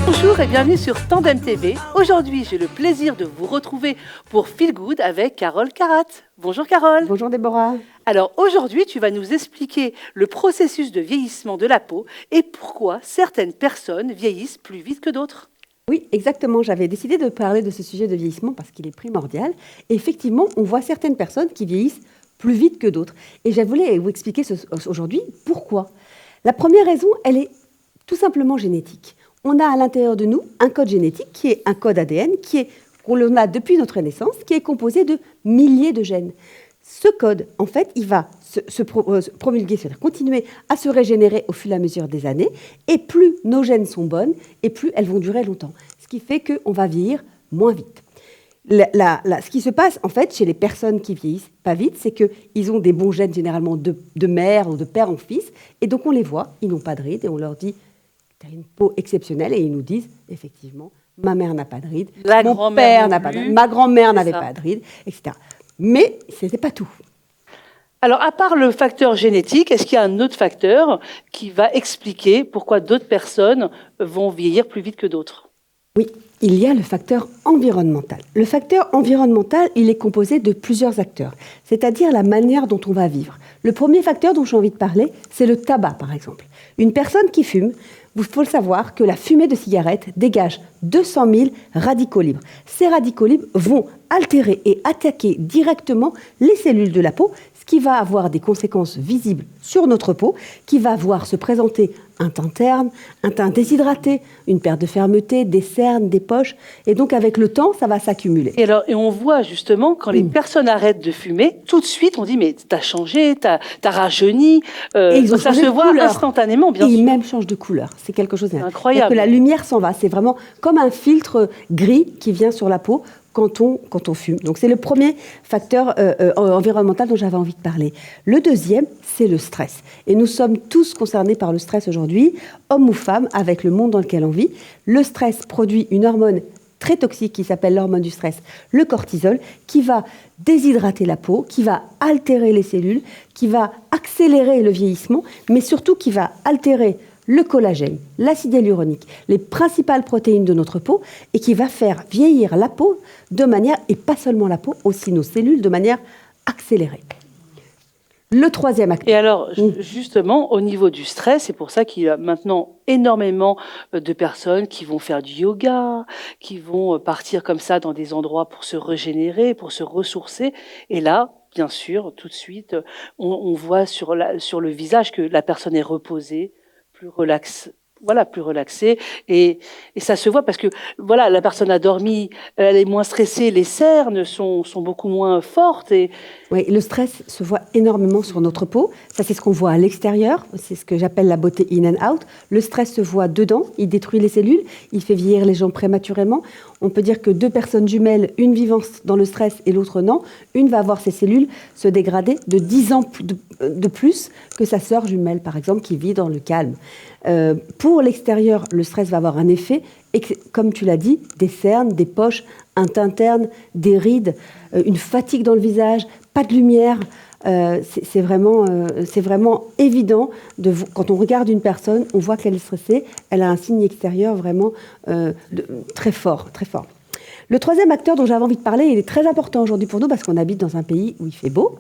Bonjour et bienvenue sur Tandem TV. Aujourd'hui, j'ai le plaisir de vous retrouver pour Feel Good avec Carole Carat. Bonjour Carole. Bonjour Déborah. Alors aujourd'hui, tu vas nous expliquer le processus de vieillissement de la peau et pourquoi certaines personnes vieillissent plus vite que d'autres. Oui, exactement. J'avais décidé de parler de ce sujet de vieillissement parce qu'il est primordial. Et effectivement, on voit certaines personnes qui vieillissent plus vite que d'autres. Et je voulais vous expliquer aujourd'hui pourquoi. La première raison, elle est tout simplement génétique. On a à l'intérieur de nous un code génétique qui est un code ADN qu'on a depuis notre naissance, qui est composé de milliers de gènes. Ce code, en fait, il va se promulguer, c'est-à-dire continuer à se régénérer au fur et à mesure des années. Et plus nos gènes sont bonnes, et plus elles vont durer longtemps. Ce qui fait qu'on va vieillir moins vite. Ce qui se passe, en fait, chez les personnes qui vieillissent pas vite, c'est qu'ils ont des bons gènes, généralement de mère ou de père en fils. Et donc, on les voit, ils n'ont pas de rides, et on leur dit « tu as une peau exceptionnelle », et ils nous disent, effectivement, « ma mère n'a pas de rides, mon père n'a pas de rides, ma grand-mère n'avait pas de rides », etc. Mais ce n'était pas tout. Alors, à part le facteur génétique, est-ce qu'il y a un autre facteur qui va expliquer pourquoi d'autres personnes vont vieillir plus vite que d'autres ? Oui, il y a le facteur environnemental. Le facteur environnemental, il est composé de plusieurs acteurs, c'est-à-dire la manière dont on va vivre. Le premier facteur dont j'ai envie de parler, c'est le tabac, par exemple. Une personne qui fume, il faut le savoir que la fumée de cigarette dégage 200 000 radicaux libres. Ces radicaux libres vont altérer et attaquer directement les cellules de la peau, ce qui va avoir des conséquences visibles sur notre peau, qui va voir se présenter un teint terne, un teint déshydraté, une perte de fermeté, des cernes, des poches. Et donc, avec le temps, ça va s'accumuler. Et on voit justement, quand les personnes arrêtent de fumer, tout de suite, on dit, mais t'as changé, t'as rajeuni. Et ça se voit instantanément, bien sûr. Et ils même changent de couleur. C'est quelque chose d'incroyable. Que la lumière s'en va. C'est vraiment comme un filtre gris qui vient sur la peau quand on fume. Donc, c'est le premier facteur environnemental dont j'avais envie de parler. Le deuxième, c'est le stress. Et nous sommes tous concernés par le stress aujourd'hui, hommes ou femmes, avec le monde dans lequel on vit. Le stress produit une hormone très toxique qui s'appelle l'hormone du stress, le cortisol, qui va déshydrater la peau, qui va altérer les cellules, qui va accélérer le vieillissement, mais surtout qui va altérer le collagène, l'acide hyaluronique, les principales protéines de notre peau, et qui va faire vieillir la peau de manière, et pas seulement la peau, aussi nos cellules, de manière accélérée. Le troisième acteur. Et alors, justement, au niveau du stress, c'est pour ça qu'il y a maintenant énormément de personnes qui vont faire du yoga, qui vont partir comme ça dans des endroits pour se régénérer, pour se ressourcer. Et là, bien sûr, tout de suite, on voit sur le visage que la personne est reposée, plus relaxée, et ça se voit parce que voilà, la personne a dormi, elle est moins stressée, les cernes sont beaucoup moins fortes. Oui, le stress se voit énormément sur notre peau. Ça, c'est ce qu'on voit à l'extérieur. C'est ce que j'appelle la beauté in and out. Le stress se voit dedans. Il détruit les cellules. Il fait vieillir les gens prématurément. On peut dire que deux personnes jumelles, une vivant dans le stress et l'autre non, une va voir ses cellules se dégrader de 10 ans de plus que sa sœur jumelle, par exemple, qui vit dans le calme. Pour l'extérieur, le stress va avoir un effet, et comme tu l'as dit, des cernes, des poches, un teint terne, des rides, une fatigue dans le visage, pas de lumière. C'est vraiment évident. Quand on regarde une personne, on voit qu'elle est stressée, elle a un signe extérieur vraiment très fort, très fort. Le troisième acteur dont j'avais envie de parler, il est très important aujourd'hui pour nous parce qu'on habite dans un pays où il fait beau,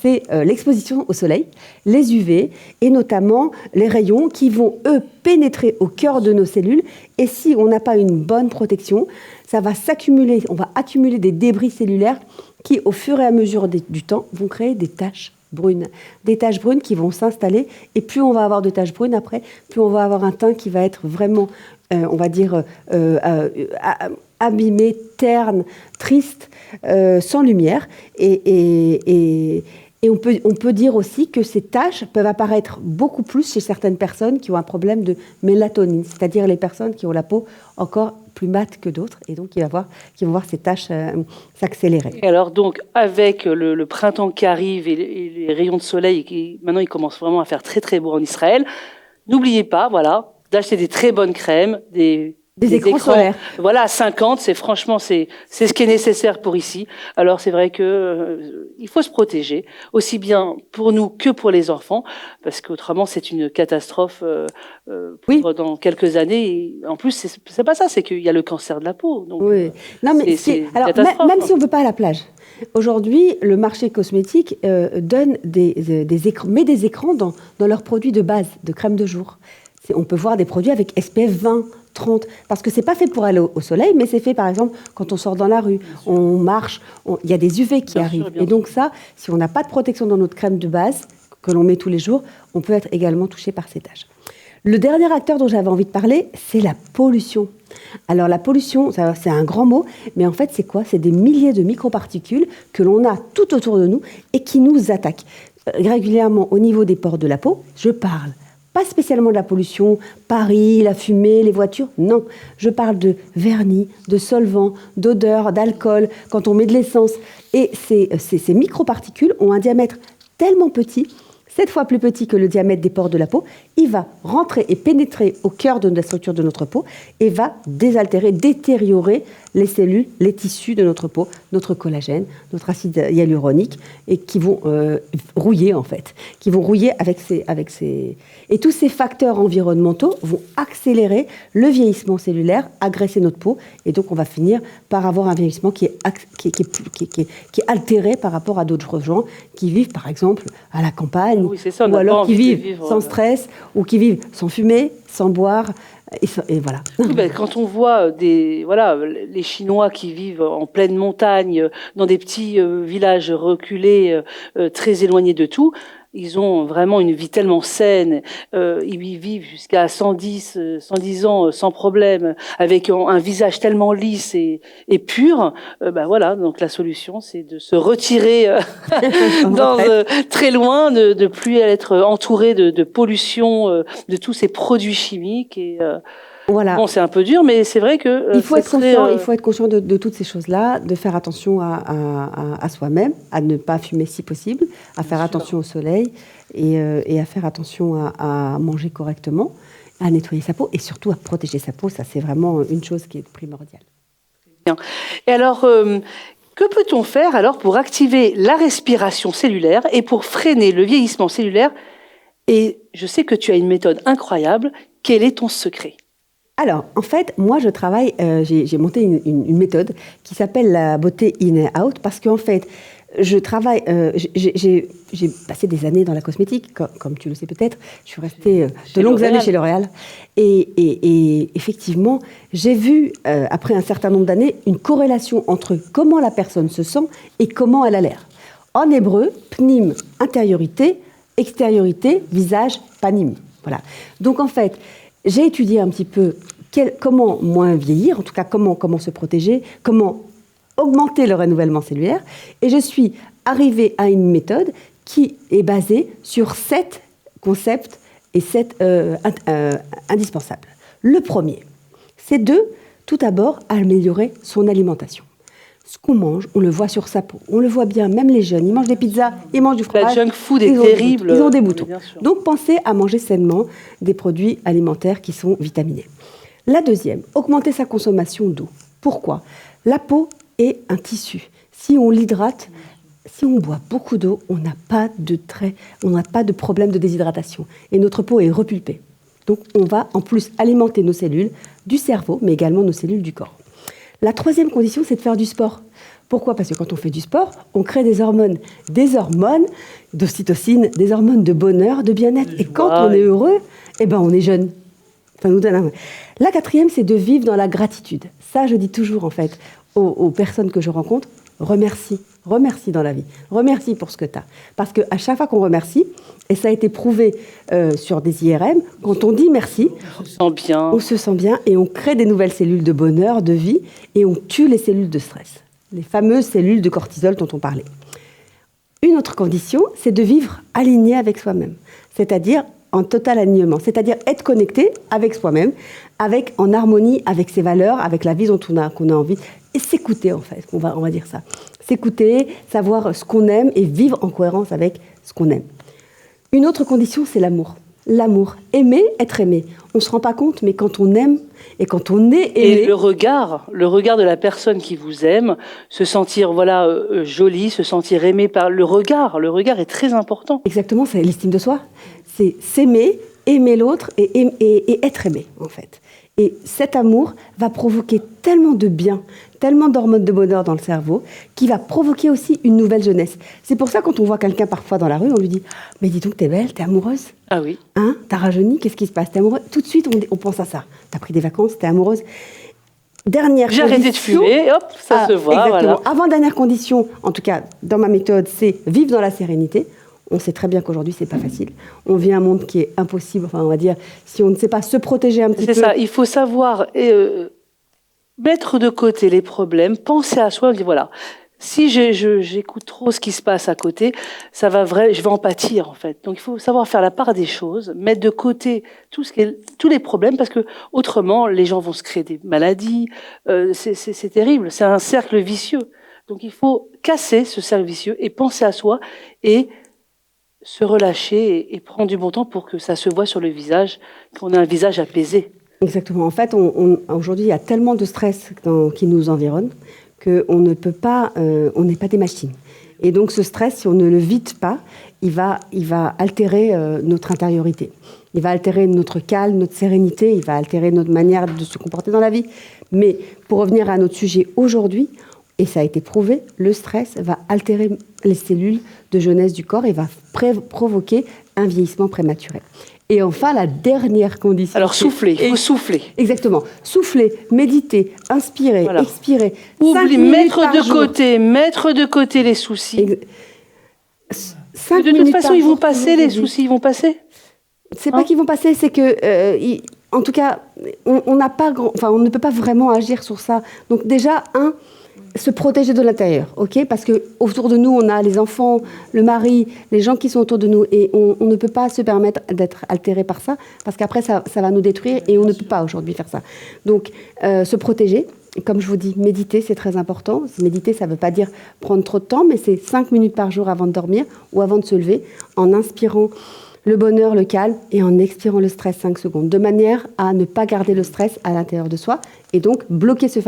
c'est l'exposition au soleil, les UV et notamment les rayons qui vont, eux, pénétrer au cœur de nos cellules. Et si on n'a pas une bonne protection, ça va s'accumuler, on va accumuler des débris cellulaires qui, au fur et à mesure du temps, vont créer des taches brunes. Des taches brunes qui vont s'installer. Et plus on va avoir de taches brunes après, plus on va avoir un teint qui va être vraiment, on va dire, abîmé, terne, triste, sans lumière. Et on peut dire aussi que ces taches peuvent apparaître beaucoup plus chez certaines personnes qui ont un problème de mélatonine, c'est-à-dire les personnes qui ont la peau encore plus mate que d'autres, et donc qui vont voir ces taches s'accélérer. Et alors donc, avec le printemps qui arrive et les rayons de soleil, maintenant il commence vraiment à faire très très beau en Israël, n'oubliez pas, voilà, d'acheter des très bonnes crèmes, des Des écrans solaires. Voilà, 50, c'est ce qui est nécessaire pour ici. Alors c'est vrai que il faut se protéger, aussi bien pour nous que pour les enfants, parce qu'autrement c'est une catastrophe dans quelques années. Et en plus, c'est pas ça, c'est qu'il y a le cancer de la peau. Donc, oui. Non, mais alors, même si on ne veut pas à la plage, aujourd'hui, le marché cosmétique donne des écrans, met des écrans dans leurs produits de base, de crème de jour. On peut voir des produits avec SPF 20, 30, parce que c'est pas fait pour aller au soleil, mais c'est fait par exemple quand on sort dans la rue, on marche, il y a des UV qui arrivent. Et donc ça, si on n'a pas de protection dans notre crème de base, que l'on met tous les jours, on peut être également touché par ces taches. Le dernier acteur dont j'avais envie de parler, c'est la pollution. Alors la pollution, c'est un grand mot, mais en fait c'est quoi? C'est des milliers de microparticules que l'on a tout autour de nous et qui nous attaquent régulièrement au niveau des pores de la peau. Je parle pas spécialement de la pollution, Paris, la fumée, les voitures, non. Je parle de vernis, de solvants, d'odeur, d'alcool, quand on met de l'essence. Et ces microparticules ont un diamètre tellement petit, 7 fois plus petit que le diamètre des pores de la peau, il va rentrer et pénétrer au cœur de la structure de notre peau et va désaltérer, détériorer les cellules, les tissus de notre peau, notre collagène, notre acide hyaluronique, et qui vont rouiller en fait, avec ces... Et tous ces facteurs environnementaux vont accélérer le vieillissement cellulaire, agresser notre peau, et donc on va finir par avoir un vieillissement qui est altéré par rapport à d'autres gens qui vivent par exemple à la campagne, ou alors qui vivent sans stress, ou qui vivent sans fumer, sans boire, et voilà. Oui, quand on voit les Chinois qui vivent en pleine montagne, dans des petits villages reculés, très éloignés de tout, ils ont vraiment une vie tellement saine, ils vivent jusqu'à 110 ans sans problème, avec un visage tellement lisse et pur. Voilà, donc la solution, c'est de se retirer très loin, de plus être entouré de pollution, de tous ces produits chimiques. Et voilà. Bon, c'est un peu dur, mais c'est vrai que il faut être conscient de toutes ces choses-là, de faire attention à soi-même, à ne pas fumer si possible, à faire attention au soleil et à faire attention à manger correctement, à nettoyer sa peau et surtout à protéger sa peau. Ça, c'est vraiment une chose qui est primordiale. Bien. Et alors, que peut-on faire alors pour activer la respiration cellulaire et pour freiner le vieillissement cellulaire? Et je sais que tu as une méthode incroyable. Quel est ton secret? Alors, en fait, moi, je travaille, j'ai monté une méthode qui s'appelle la beauté in and out, parce qu'en fait, je travaille, j'ai passé des années dans la cosmétique, comme tu le sais peut-être. Je suis restée de longues années chez L'Oréal. Et effectivement, j'ai vu, après un certain nombre d'années, une corrélation entre comment la personne se sent et comment elle a l'air. En hébreu, pnim, intériorité, extériorité, visage, panim. Voilà. Donc, en fait, j'ai étudié un petit peu comment moins vieillir, en tout cas comment se protéger, comment augmenter le renouvellement cellulaire. Et je suis arrivée à une méthode qui est basée sur 7 concepts et 7 indispensables. Le premier, c'est tout d'abord, améliorer son alimentation. Ce qu'on mange, on le voit sur sa peau. On le voit bien, même les jeunes, ils mangent des pizzas, ils mangent du fromage. La junk food est terrible. Ils ont des boutons. Donc, pensez à manger sainement des produits alimentaires qui sont vitaminés. La deuxième, augmenter sa consommation d'eau. Pourquoi? La peau est un tissu. Si on l'hydrate, si on boit beaucoup d'eau, on n'a pas de problème de déshydratation. Et notre peau est repulpée. Donc, on va en plus alimenter nos cellules du cerveau, mais également nos cellules du corps. La troisième condition, c'est de faire du sport. Pourquoi? Parce que quand on fait du sport, on crée des hormones d'ocytocine, des hormones de bonheur, de bien-être. Et quand on est heureux, on est jeune. La quatrième, c'est de vivre dans la gratitude. Ça, je dis toujours, en fait, aux personnes que je rencontre, remercie dans la vie. Remercie pour ce que tu as. Parce qu'à chaque fois qu'on remercie, et ça a été prouvé sur des IRM, quand on dit merci, on se sent bien et on crée des nouvelles cellules de bonheur, de vie, et on tue les cellules de stress, les fameuses cellules de cortisol dont on parlait. Une autre condition, c'est de vivre aligné avec soi-même, c'est-à-dire en total alignement, c'est-à-dire être connecté avec soi-même, en harmonie avec ses valeurs, avec la vie qu'on a envie, et s'écouter en fait, on va dire ça. S'écouter, savoir ce qu'on aime et vivre en cohérence avec ce qu'on aime. Une autre condition, c'est l'amour. l'amour. Aimer, être aimé. On ne se rend pas compte, mais quand on aime et quand on est aimé... Et le regard de la personne qui vous aime, se sentir jolie, se sentir aimé par le regard est très important. Exactement, c'est l'estime de soi. C'est s'aimer, aimer l'autre et être aimé, en fait. Et cet amour va provoquer tellement de bien, tellement d'hormones de bonheur dans le cerveau, qui va provoquer aussi une nouvelle jeunesse. C'est pour ça, quand on voit quelqu'un parfois dans la rue, on lui dit « Mais dis donc, t'es belle, t'es amoureuse ?» Ah oui. Hein, t'as rajeuni, qu'est-ce qui se passe? T'es amoureuse? Tout de suite, on pense à ça. T'as pris des vacances, t'es amoureuse. J'ai arrêté de fumer, hop, ça se voit. Exactement. Voilà. Avant-dernière condition, en tout cas dans ma méthode, c'est vivre dans la sérénité. On sait très bien qu'aujourd'hui, c'est pas facile. On vit un monde qui est impossible, enfin, on va dire, si on ne sait pas se protéger un petit peu. C'est ça, il faut savoir mettre de côté les problèmes, penser à soi, dire voilà, si j'écoute trop ce qui se passe à côté, je vais en pâtir en fait. Donc il faut savoir faire la part des choses, mettre de côté tous les problèmes, parce que autrement, les gens vont se créer des maladies. C'est terrible, c'est un cercle vicieux. Donc il faut casser ce cercle vicieux et penser à soi et se relâcher et prendre du bon temps pour que ça se voit sur le visage, qu'on ait un visage apaisé. Exactement. En fait, aujourd'hui, il y a tellement de stress qui nous environne qu'on ne peut pas, on n'est pas des machines. Et donc, ce stress, si on ne le vide pas, il va altérer notre intériorité. Il va altérer notre calme, notre sérénité, il va altérer notre manière de se comporter dans la vie. Mais pour revenir à notre sujet aujourd'hui, et ça a été prouvé, le stress va altérer les cellules de jeunesse du corps et va provoquer un vieillissement prématuré. Et enfin, la dernière condition... Alors, souffler, il faut souffler. Exactement. Souffler, méditer, inspirer, expirer. Mettre de côté les soucis. De toute façon, ils vont passer, les soucis, ils vont passer. C'est pas qu'ils vont passer, c'est que... en tout cas, on ne peut pas vraiment agir sur ça. Donc déjà, se protéger de l'intérieur, ok? Parce que autour de nous, on a les enfants, le mari, les gens qui sont autour de nous, et on ne peut pas se permettre d'être altéré par ça, parce qu'après ça va nous détruire, et on ne peut pas aujourd'hui faire ça. Donc, se protéger. Comme je vous dis, méditer, c'est très important. Méditer, ça ne veut pas dire prendre trop de temps, mais c'est 5 minutes par jour avant de dormir ou avant de se lever, en inspirant le bonheur, le calme, et en expirant le stress 5 secondes, de manière à ne pas garder le stress à l'intérieur de soi, et donc bloquer cette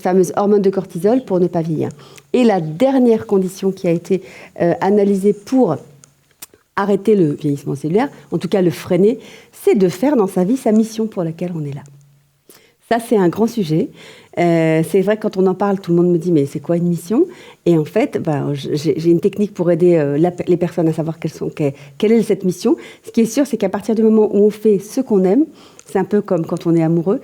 fameuse hormone de cortisol pour ne pas vieillir. Et la dernière condition qui a été analysée pour arrêter le vieillissement cellulaire, en tout cas le freiner, c'est de faire dans sa vie sa mission pour laquelle on est là. Ça, c'est un grand sujet. C'est vrai que quand on en parle, tout le monde me dit « mais c'est quoi une mission ?» Et en fait, j'ai une technique pour aider les personnes à savoir quelle est cette mission. Ce qui est sûr, c'est qu'à partir du moment où on fait ce qu'on aime, c'est un peu comme quand on est amoureux,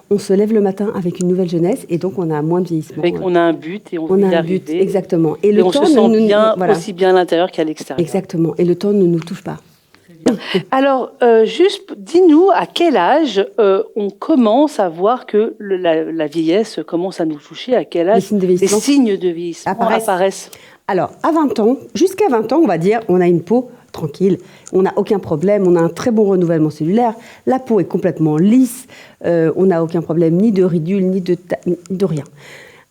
on se lève le matin avec une nouvelle jeunesse et donc on a moins de vieillissement. On a un but et on veut y arriver. Exactement. Et on se sent bien, aussi bien à l'intérieur qu'à l'extérieur. Exactement. Et le temps ne nous touche pas. Alors, juste, dis-nous à quel âge on commence à voir que la vieillesse commence à nous toucher, à quel âge les signes de vieillissement apparaissent. Alors, à 20 ans, jusqu'à 20 ans, on va dire, on a une peau tranquille, on n'a aucun problème, on a un très bon renouvellement cellulaire, la peau est complètement lisse, on n'a aucun problème ni de ridules, ni de rien.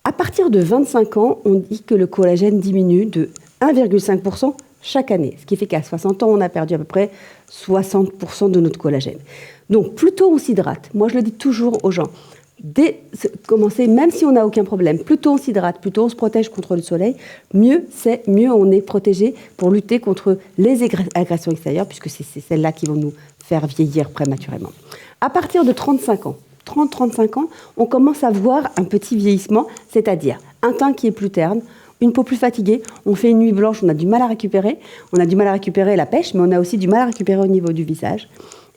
À partir de 25 ans, on dit que le collagène diminue de 1,5% chaque année, ce qui fait qu'à 60 ans, on a perdu à peu près 60% de notre collagène. Donc, plus tôt on s'hydrate, moi je le dis toujours aux gens, commencer, même si on n'a aucun problème, plus tôt on s'hydrate, plus tôt on se protège contre le soleil, mieux on est protégé pour lutter contre les agressions extérieures, puisque c'est celles-là qui vont nous faire vieillir prématurément. À partir de 35 ans, 30-35 ans, on commence à voir un petit vieillissement, c'est-à-dire un teint qui est plus terne, une peau plus fatiguée, on fait une nuit blanche, on a du mal à récupérer la pêche, mais on a aussi du mal à récupérer au niveau du visage.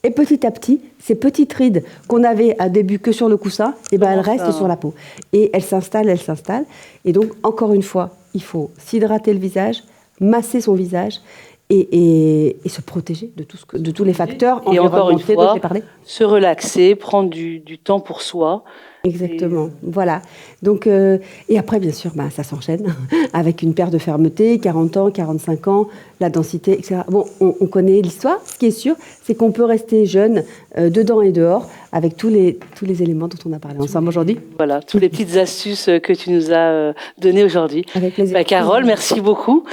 Et petit à petit, ces petites rides qu'on avait à début que sur le coussin, elles restent sur la peau. Et elles s'installent. Et donc, encore une fois, il faut s'hydrater le visage, masser son visage et se protéger de tous les facteurs environnementaux dont j'ai parlé. Se relaxer, prendre du temps pour soi. Exactement, voilà. Donc, et après, bien sûr, ça s'enchaîne avec une paire de fermeté, 40 ans, 45 ans, la densité, etc. Bon, on connaît l'histoire. Ce qui est sûr, c'est qu'on peut rester jeune dedans et dehors avec tous les éléments dont on a parlé ensemble aujourd'hui. Voilà, toutes les petites astuces que tu nous as données aujourd'hui. Avec plaisir. Carole, merci beaucoup.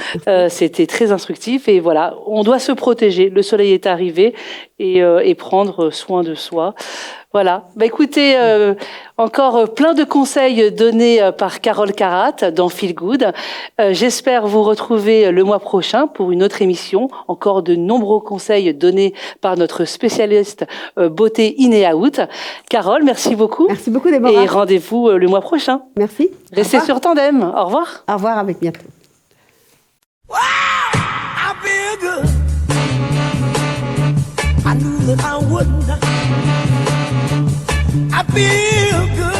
C'était très instructif. Et voilà, on doit se protéger. Le soleil est arrivé et prendre soin de soi. Voilà. Écoutez, encore plein de conseils donnés par Carole Carrath dans Feel Good. J'espère vous retrouver le mois prochain pour une autre émission. Encore de nombreux conseils donnés par notre spécialiste beauté in et out. Carole, merci beaucoup. Merci beaucoup, Déborah. Et rendez-vous le mois prochain. Merci. Restez sur Tandem. Au revoir. Au revoir, avec bientôt. Wow, I feel good. I knew that I would. I feel good.